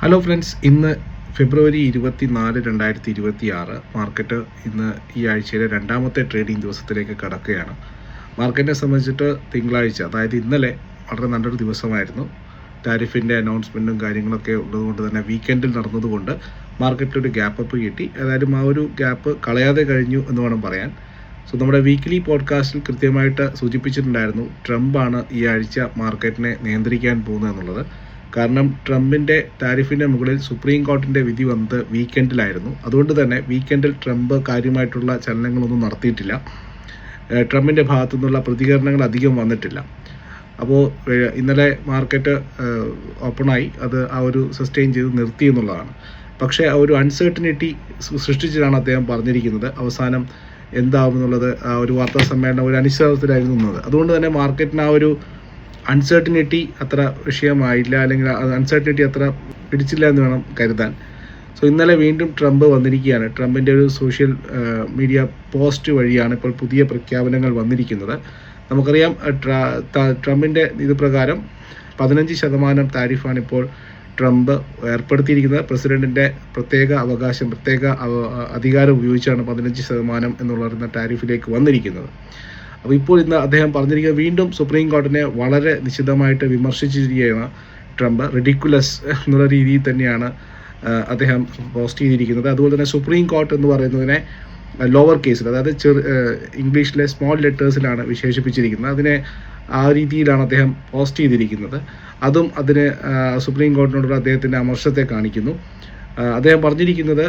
Hello friends, ഇന്ന് ഫെബ്രുവരി 24, 2026 market ഇന്ന് ഈ ആഴ്ചയിലെ രണ്ടാമത്തെ ട്രേഡിംഗ് ദിവസത്തിലേക്ക് കടക്കുകയാണ്. മാർക്കറ്റിനെ സംബന്ധിച്ചിട്ട് തിങ്കളാഴ്ച, അതായത് ഇന്നലെ വളരെ നല്ലൊരു ദിവസമായിരുന്നു. ടാരിഫിൻ്റെ അനൗൺസ്മെൻറ്റും കാര്യങ്ങളൊക്കെ ഉള്ളതുകൊണ്ട് തന്നെ വീക്കെൻഡിൽ നടന്നതുകൊണ്ട് മാർക്കറ്റിലൊരു ഗ്യാപ്പ് അപ്പ് കിട്ടി. ഏതായാലും ആ ഒരു ഗ്യാപ്പ് കളയാതെ കഴിഞ്ഞു എന്ന് വേണം പറയാൻ. നമ്മുടെ വീക്ക്ലി പോഡ്കാസ്റ്റിൽ കൃത്യമായിട്ട് സൂചിപ്പിച്ചിട്ടുണ്ടായിരുന്നു, ട്രംപാണ് ഈ ആഴ്ച മാർക്കറ്റിനെ നിയന്ത്രിക്കാൻ പോകുന്നത് എന്നുള്ളത്. കാരണം ട്രംപിൻ്റെ ടാരിഫിൻ്റെ മുകളിൽ സുപ്രീം കോടതിൻ്റെ വിധി വന്നത് വീക്കെൻഡിലായിരുന്നു. അതുകൊണ്ട് തന്നെ വീക്കെൻഡിൽ ട്രംപ് കാര്യമായിട്ടുള്ള ചലനങ്ങളൊന്നും നടത്തിയിട്ടില്ല. ട്രംപിൻ്റെ ഭാഗത്തു നിന്നുള്ള പ്രതികരണങ്ങൾ അധികം വന്നിട്ടില്ല. അപ്പോൾ ഇന്നലെ മാർക്കറ്റ് ഓപ്പണായി അത് ആ ഒരു സസ്റ്റെയിൻ ചെയ്ത് നിർത്തി എന്നുള്ളതാണ്. പക്ഷേ ആ ഒരു അൺസർട്ടനിറ്റി സൃഷ്ടിച്ചിട്ടാണ് അദ്ദേഹം പറഞ്ഞിരിക്കുന്നത്. അവസാനം എന്താവുമെന്നുള്ളത് ആ ഒരു വാർത്താ സമ്മേളനം ഒരു അനിശ്ചിതാവസ്ഥയിലായിരുന്നു നിന്നത്. അതുകൊണ്ട് തന്നെ മാർക്കറ്റിന് ആ ഒരു അൺസർട്ടനിറ്റി അത്ര വിഷയമായില്ല, അല്ലെങ്കിൽ അൺസർട്ടനിറ്റി അത്ര പിടിച്ചില്ല എന്ന് വേണം കരുതാൻ. ഇന്നലെ വീണ്ടും ട്രംപ് വന്നിരിക്കുകയാണ്. ട്രംപിൻ്റെ ഒരു സോഷ്യൽ മീഡിയ പോസ്റ്റ് വഴിയാണ് ഇപ്പോൾ പുതിയ പ്രഖ്യാപനങ്ങൾ വന്നിരിക്കുന്നത്. നമുക്കറിയാം, ട്രംപിൻ്റെ ഇത് പ്രകാരം 15% താരിഫാണ് ഇപ്പോൾ ട്രംപ് ഏർപ്പെടുത്തിയിരിക്കുന്നത്. പ്രസിഡന്റിൻ്റെ പ്രത്യേക അവകാശം, പ്രത്യേക അധികാരം ഉപയോഗിച്ചാണ് 15% എന്നുള്ള ടാരിഫിലേക്ക് വന്നിരിക്കുന്നത്. അപ്പോൾ ഇപ്പോൾ ഇന്ന് അദ്ദേഹം പറഞ്ഞിരിക്കുന്നത് വീണ്ടും സുപ്രീം കോടതിനെ വളരെ നിശിതമായിട്ട് വിമർശിച്ചിരിക്കുകയാണ് ട്രംപ്. റിഡിക്കുലസ് എന്നുള്ള രീതിയിൽ തന്നെയാണ് അദ്ദേഹം പോസ്റ്റ് ചെയ്തിരിക്കുന്നത്. അതുപോലെ തന്നെ സുപ്രീം കോർട്ട് എന്ന് പറയുന്നതിനെ ലോവർ കേസിൽ, അതായത് ഇംഗ്ലീഷിലെ സ്മോൾ ലെറ്റേഴ്സിലാണ് വിശേഷിപ്പിച്ചിരിക്കുന്നത്. അതിനെ ആ രീതിയിലാണ് അദ്ദേഹം പോസ്റ്റ് ചെയ്തിരിക്കുന്നത്. അതും അതിന് സുപ്രീം കോടതിനോടുള്ള അദ്ദേഹത്തിൻ്റെ അമർഷത്തെ കാണിക്കുന്നു. അദ്ദേഹം പറഞ്ഞിരിക്കുന്നത്,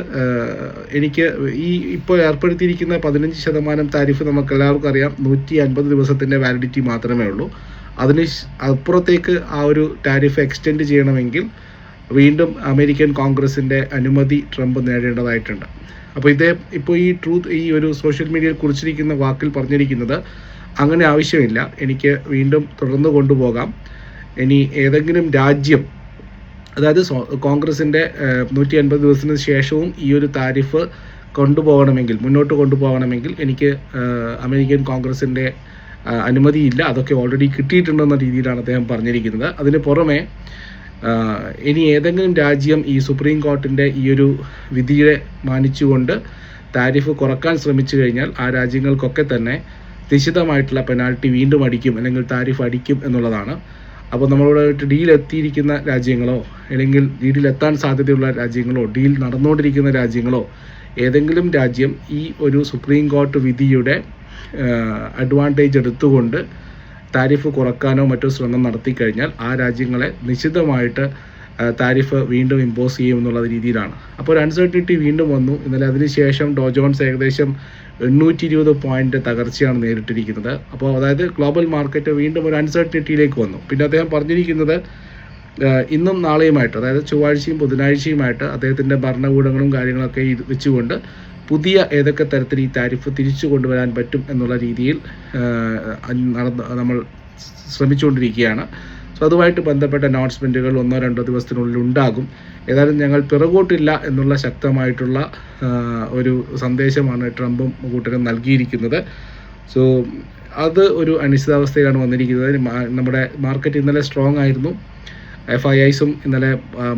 എനിക്ക് ഈ ഇപ്പോൾ ഏർപ്പെടുത്തിയിരിക്കുന്ന 15% താരിഫ് നമുക്കെല്ലാവർക്കും അറിയാം, 150 ദിവസത്തിൻ്റെ വാലിഡിറ്റി മാത്രമേ ഉള്ളൂ. അതിന് അപ്പുറത്തേക്ക് ആ ഒരു താരിഫ് എക്സ്റ്റെൻഡ് ചെയ്യണമെങ്കിൽ വീണ്ടും അമേരിക്കൻ കോൺഗ്രസിൻ്റെ അനുമതി ട്രംപ് നേടേണ്ടതായിട്ടുണ്ട്. അപ്പോൾ ഇപ്പോൾ ഈ ഒരു സോഷ്യൽ മീഡിയയിൽ കുറിച്ചിരിക്കുന്ന വാക്കിൽ പറഞ്ഞിരിക്കുന്നത്, അങ്ങനെ ആവശ്യമില്ല, എനിക്ക് വീണ്ടും തുടർന്ന് കൊണ്ടുപോകാം. ഇനി ഏതെങ്കിലും രാജ്യം, അതായത് കോൺഗ്രസിൻ്റെ 150 ദിവസത്തിന് ശേഷവും ഈ ഒരു താരിഫ് മുന്നോട്ട് കൊണ്ടുപോകണമെങ്കിൽ എനിക്ക് അമേരിക്കൻ കോൺഗ്രസിൻ്റെ അനുമതിയില്ല, അതൊക്കെ ഓൾറെഡി കിട്ടിയിട്ടുണ്ടെന്ന രീതിയിലാണ് അദ്ദേഹം പറഞ്ഞിരിക്കുന്നത്. അതിന് പുറമെ ഇനി ഏതെങ്കിലും രാജ്യം ഈ സുപ്രീം കോർട്ടിൻ്റെ ഈ ഒരു വിധിയെ മാനിച്ചുകൊണ്ട് താരിഫ് കുറക്കാൻ ശ്രമിച്ചു കഴിഞ്ഞാൽ ആ രാജ്യങ്ങൾക്കൊക്കെ തന്നെ നിശ്ചിതമായിട്ടുള്ള പെനാൽറ്റി വീണ്ടും അടിക്കും, അല്ലെങ്കിൽ താരിഫ് അടിക്കും എന്നുള്ളതാണ്. അപ്പോൾ നമ്മളോട് ഡീലെത്തിയിരിക്കുന്ന രാജ്യങ്ങളോ, അല്ലെങ്കിൽ ഡീലെത്താൻ സാധ്യതയുള്ള രാജ്യങ്ങളോ, ഡീൽ നടന്നുകൊണ്ടിരിക്കുന്ന രാജ്യങ്ങളോ, ഏതെങ്കിലും രാജ്യം ഈ ഒരു സുപ്രീം കോർട്ട് വിധിയുടെ അഡ്വാൻറ്റേജ് എടുത്തുകൊണ്ട് താരിഫ് കുറക്കാനോ മറ്റോ ശ്രമം നടത്തിക്കഴിഞ്ഞാൽ ആ രാജ്യങ്ങളെ നിശ്ചിതമായിട്ട് താരിഫ് വീണ്ടും ഇമ്പോസ് ചെയ്യുമെന്നുള്ള രീതിയിലാണ്. അപ്പോൾ ഒരു അൺസർട്ടനിറ്റി വീണ്ടും വന്നു ഇന്നലെ. അതിനുശേഷം ഡോ ജോൺസ് ഏകദേശം 820 പോയിന്റ് തകർച്ചയാണ് നേരിട്ടിരിക്കുന്നത്. അപ്പോൾ അതായത് ഗ്ലോബൽ മാർക്കറ്റ് വീണ്ടും ഒരു അൺസർട്ടനിറ്റിയിലേക്ക് വന്നു. പിന്നെ അദ്ദേഹം പറഞ്ഞിരിക്കുന്നത്, ഇന്നും നാളെയുമായിട്ട്, അതായത് ചൊവ്വാഴ്ചയും ബുധനാഴ്ചയുമായിട്ട് അദ്ദേഹത്തിൻ്റെ ഭരണകൂടങ്ങളും കാര്യങ്ങളൊക്കെ വെച്ചുകൊണ്ട് പുതിയ ഏതൊക്കെ തരത്തിൽ ഈ താരിഫ് തിരിച്ചു കൊണ്ടുവരാൻ പറ്റും എന്നുള്ള രീതിയിൽ നമ്മൾ ശ്രമിച്ചുകൊണ്ടിരിക്കുകയാണ്. അതുമായിട്ട് ബന്ധപ്പെട്ട അനൗൺസ്മെൻറ്റുകൾ 1-2 ദിവസത്തിനുള്ളിൽ ഉണ്ടാകും. ഏതായാലും ഞങ്ങൾ പിറകോട്ടില്ല എന്നുള്ള ശക്തമായിട്ടുള്ള ഒരു സന്ദേശമാണ് ട്രംപും കൂട്ടരും നൽകിയിരിക്കുന്നത്. അത് ഒരു അനിശ്ചിതാവസ്ഥയിലാണ് വന്നിരിക്കുന്നത്. നമ്മുടെ മാർക്കറ്റ് ഇന്നലെ സ്ട്രോങ് ആയിരുന്നു. FIIസും ഇന്നലെ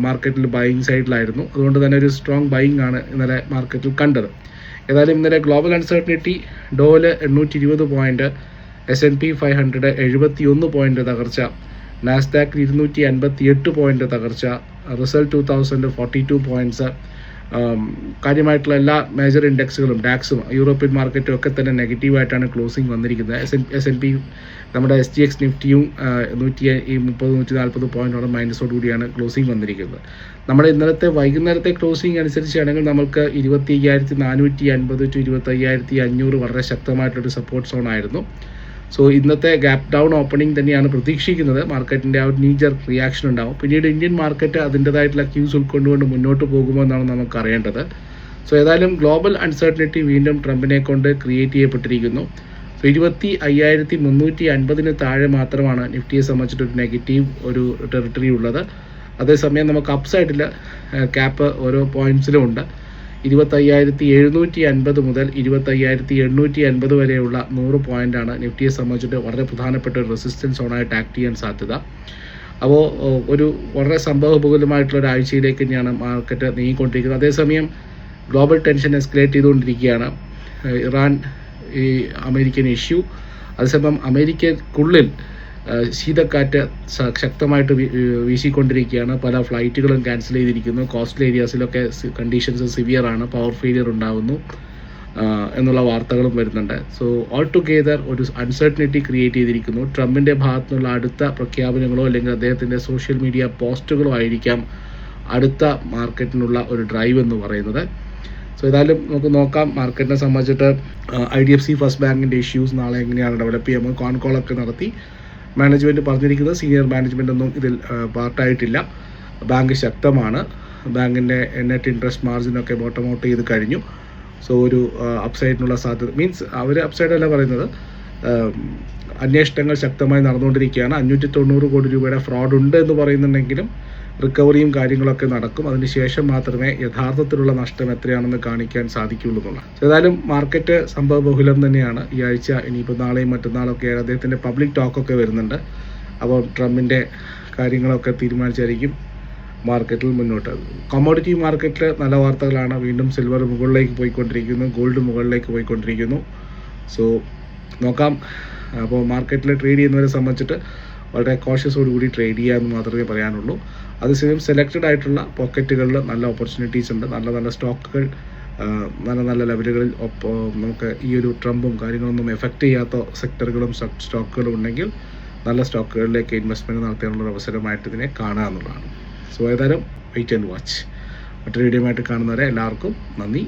മാർക്കറ്റിൽ ബൈയിങ് സൈഡിലായിരുന്നു. അതുകൊണ്ട് തന്നെ ഒരു സ്ട്രോങ് ബൈയിങ് ആണ് ഇന്നലെ മാർക്കറ്റിൽ കണ്ടത്. ഏതായാലും ഇന്നലെ ഗ്ലോബൽ അൺസർട്ടനിറ്റി, ഡോല് 820 പോയിന്റ്, S&P 500 71 പോയിന്റ് തകർച്ച, നാസ്ഡാക്ക് 258 പോയിന്റ് തകർച്ച, റിസൾട്ട് 2000 42 പോയിന്റ്സ്. കാര്യമായിട്ടുള്ള എല്ലാ മേജർ ഇൻഡെക്സുകളും, ഡാക്സും യൂറോപ്യൻ മാർക്കറ്റും ഒക്കെ തന്നെ നെഗറ്റീവായിട്ടാണ് ക്ലോസിംഗ് വന്നിരിക്കുന്നത്. S&P നമ്മുടെ SGX നിഫ്റ്റിയും 130-140 പോയിന്റോളം മൈനസോടുകൂടിയാണ് ക്ലോസിംഗ് വന്നിരിക്കുന്നത്. നമ്മുടെ ഇന്നലത്തെ വൈകുന്നേരത്തെ ക്ലോസിംഗ് അനുസരിച്ചാണെങ്കിൽ നമുക്ക് 25,450 to 25,500 വളരെ ശക്തമായിട്ടൊരു സപ്പോർട്ട് സോൺ ആയിരുന്നു. ഇന്നത്തെ ഗ്യാപ് ഡൗൺ ഓപ്പണിംഗ് തന്നെയാണ് പ്രതീക്ഷിക്കുന്നത്. മാർക്കറ്റിൻ്റെ ആ ഒരു നീജർ റിയാക്ഷൻ ഉണ്ടാവും. പിന്നീട് ഇന്ത്യൻ മാർക്കറ്റ് അതിൻ്റെതായിട്ടുള്ള ക്യൂസ് ഉൾക്കൊണ്ടുകൊണ്ട് മുന്നോട്ട് പോകുമോ എന്നാണ് നമുക്ക് അറിയേണ്ടത്. ഏതായാലും ഗ്ലോബൽ അൺസർട്ടനിറ്റി വീണ്ടും ട്രംപിനെ കൊണ്ട് ക്രിയേറ്റ് ചെയ്യപ്പെട്ടിരിക്കുന്നു. 25,350 താഴെ മാത്രമാണ് നിഫ്റ്റിയെ സംബന്ധിച്ചിട്ടൊരു നെഗറ്റീവ് ഒരു ടെറിട്ടറി ഉള്ളത്. അതേസമയം നമുക്ക് അപ്സൈഡിൽ ക്യാപ്പ് ഓരോ പോയിന്റ്സിലും ഉണ്ട്. 25,750 മുതൽ 25,850 വരെയുള്ള 100 പോയിൻ്റാണ് നിഫ്റ്റിയെ സംബന്ധിച്ചിട്ട് വളരെ പ്രധാനപ്പെട്ട ഒരു റെസിസ്റ്റൻസ് സോണായിട്ട് ആക്ട് ചെയ്യാൻ സാധ്യത. അപ്പോൾ ഒരു വളരെ സംഭവബഹുലമായിട്ടുള്ള ഒരു ആഴ്ചയിലേക്ക് തന്നെയാണ് മാർക്കറ്റ് നീങ്ങിക്കൊണ്ടിരിക്കുന്നത്. അതേസമയം ഗ്ലോബൽ ടെൻഷൻ എസ്കലേറ്റ് ചെയ്തുകൊണ്ടിരിക്കുകയാണ്. ഇറാൻ ഈ അമേരിക്കൻ ഇഷ്യൂ, അതേസമയം അമേരിക്കക്കുള്ളിൽ ശീതക്കാറ്റ് ശക്തമായിട്ട് വീശിക്കൊണ്ടിരിക്കുകയാണ്. പല ഫ്ലൈറ്റുകളും ക്യാൻസൽ ചെയ്തിരിക്കുന്നു. കോസ്റ്റൽ ഏരിയാസിലൊക്കെ കണ്ടീഷൻസ് സിവിയർ ആണ്, പവർ ഫെയിലിയർ ഉണ്ടാകുന്നു എന്നുള്ള വാർത്തകളും വരുന്നുണ്ട്. സോ ഓൾ ടുഗെദർ ഒരു അൺസർട്ടനിറ്റി ക്രിയേറ്റ് ചെയ്തിരിക്കുന്നു. ട്രംപിൻ്റെ ഭാഗത്തു നിന്നുള്ള അടുത്ത പ്രഖ്യാപനങ്ങളോ അല്ലെങ്കിൽ അദ്ദേഹത്തിൻ്റെ സോഷ്യൽ മീഡിയ പോസ്റ്റുകളോ ആയിരിക്കാം അടുത്ത മാർക്കറ്റിനുള്ള ഒരു ഡ്രൈവ് എന്ന് പറയുന്നത്. സോ ഏതായാലും നമുക്ക് നോക്കാം. മാർക്കറ്റിനെ സംബന്ധിച്ചിട്ട് IDFC ഫസ്റ്റ് ബാങ്കിൻ്റെ ഇഷ്യൂസ് നാളെ എങ്ങനെയാണ് ഡെവലപ്പ് ചെയ്യുമ്പോൾ കോൺകോളൊക്കെ നടത്തി മാനേജ്മെൻറ്റ് പറഞ്ഞിരിക്കുന്നത്. സീനിയർ മാനേജ്മെൻ്റ് ഒന്നും ഇതിൽ പാർട്ടായിട്ടില്ല. ബാങ്ക് ശക്തമാണ്. ബാങ്കിൻ്റെ നെറ്റ് ഇൻട്രസ്റ്റ് മാർജിനൊക്കെ ബോട്ടം ഔട്ട് ചെയ്ത് കഴിഞ്ഞു. സോ ഒരു അപ്സൈഡിനുള്ള സാധ്യത മീൻസ് അവർ അപ്സൈഡ് അല്ല പറയുന്നത്, അന്വേഷണങ്ങൾ ശക്തമായി നടന്നുകൊണ്ടിരിക്കുകയാണ്. 590 കോടി രൂപയുടെ ഫ്രോഡ് ഉണ്ട് എന്ന് പറയുന്നുണ്ടെങ്കിലും റിക്കവറിയും കാര്യങ്ങളൊക്കെ നടക്കും. അതിനുശേഷം മാത്രമേ യഥാർത്ഥത്തിലുള്ള നഷ്ടം എത്രയാണെന്ന് കാണിക്കാൻ സാധിക്കുകയുള്ളൂ എന്നുള്ളത്. ഏതായാലും മാർക്കറ്റ് സംഭവബഹുലം തന്നെയാണ് ഈ ആഴ്ച. ഇനിയിപ്പോൾ നാളെയും മറ്റന്നാളൊക്കെ അദ്ദേഹത്തിൻ്റെ പബ്ലിക് ടോക്കൊക്കെ വരുന്നുണ്ട്. അപ്പോൾ ട്രംപിൻ്റെ കാര്യങ്ങളൊക്കെ തീരുമാനിച്ചായിരിക്കും മാർക്കറ്റിൽ മുന്നോട്ട്. കമ്മോഡിറ്റി മാർക്കറ്റിൽ നല്ല വാർത്തകളാണ്. വീണ്ടും സിൽവർ മുകളിലേക്ക് പോയിക്കൊണ്ടിരിക്കുന്നു, ഗോൾഡ് മുകളിലേക്ക് പോയിക്കൊണ്ടിരിക്കുന്നു. സോ നോക്കാം. അപ്പോൾ മാർക്കറ്റിൽ ട്രേഡ് ചെയ്യുന്നവരെ സംബന്ധിച്ചിട്ട് വളരെ കോഷ്യസോടുകൂടി ട്രേഡ് ചെയ്യുക എന്ന് മാത്രമേ പറയാനുള്ളൂ. അതേസമയം സെലക്റ്റഡ് ആയിട്ടുള്ള പോക്കറ്റുകളിൽ നല്ല ഓപ്പർച്യൂണിറ്റീസ് ഉണ്ട്. നല്ല നല്ല സ്റ്റോക്കുകൾ നല്ല നല്ല ലെവലുകളിൽ നമുക്ക് ഈ ഒരു ട്രംപും കാര്യങ്ങളൊന്നും എഫക്റ്റ് ചെയ്യാത്ത സെക്ടറുകളും സ്റ്റോക്കുകളും ഉണ്ടെങ്കിൽ നല്ല സ്റ്റോക്കുകളിലേക്ക് ഇൻവെസ്റ്റ്മെൻറ്റ് നടത്താനുള്ള അവസരമായിട്ട് ഇതിനെ കാണുക എന്നുള്ളതാണ്. സോ ഏതായാലും വെയിറ്റ് ആൻഡ് വാച്ച്. മറ്റൊരു വീഡിയോ ആയിട്ട് കാണുന്നവരെ എല്ലാവർക്കും നന്ദി.